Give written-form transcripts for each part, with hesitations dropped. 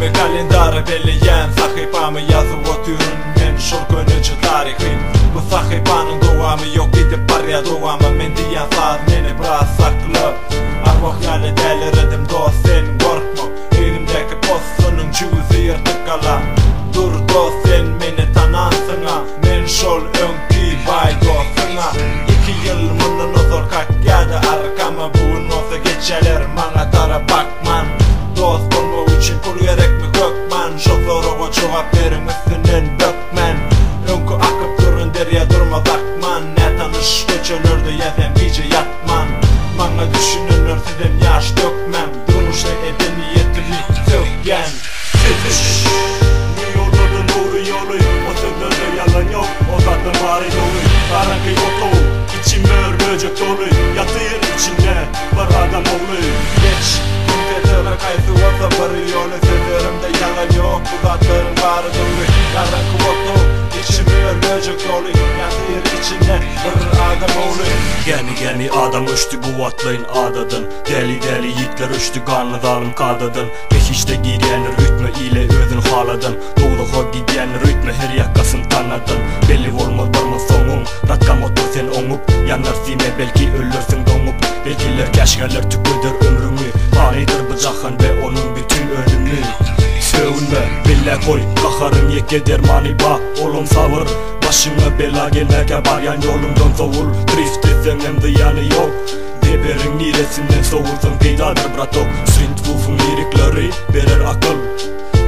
ve kalendarı belleyen sahipamı yazıp otururum men şol gönücü tarihim. Bu sahipanın doğamı yok gidip parya doğamı men diyen saz meni biraz saklı. Arvah yani deliridim dost sen korkma. Elimdeki postsunun cüzü yırtık kala. Dur dost sen meni tanansın ha. Men şol önki bay dostuna. 2 yıl bunun uzor kakyadı arkama buğun olsa geçeler mana tara bakman. Dost olma için pul gerek mi kökman. Şol soruğa cevap verin üstünden dökmen. Önku akıp durun derya durma bakman. Ne tanış geçelerde yezen gece yatman. Bana düşünülür sizden yaş dökmem. Durmuşa edeniyetimi sökgen. Ne yolladın doğru yolu, o sözde de yalan yok. O zaten bari dolu, karanlık oto. İçime böcek dolu, yatır içinde var adam oğlu. Geç, kimsetlere kaysı olsa bir yolu. Sözlerimde yalan yok, bu zatların bari dolu. Karanlık oto, içime böcek dolu. Yatır içinde bir adam oğlu. Geni adam uçtu kuvatlayın adadın. Deli yiğitler uçtu kanlı zalim kadadın. Geçişte gidenler ütme ile özün haladın. Doğduğu gidenler ütme her yakasın tanadın. Belli olmaz barma sonun. Ratkam otur sen onup. Yanar sime belki ölürsün donup. Belkiler keşkeler tüküdür ömrümü. Fanidir bu cahan ve onun bütün ölümü. Sövünme belle koy kaharın yeke dermani ba. Olum savur başına bela gelmeke baryan yolumdan savur. Drift etsen hem de yanı yok. Deberin niresinden savursan peydadır bratok. Sint wufun lirikleri verir akıl.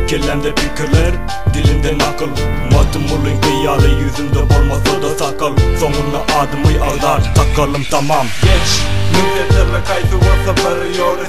Kellemde fikirler, dilimden akıl. Matımulun kıyalı yüzünde olmasa da sakal. Sonuna adımı ağlar takalım tamam. Geç, müddetirle kaydı olsa bir yolu.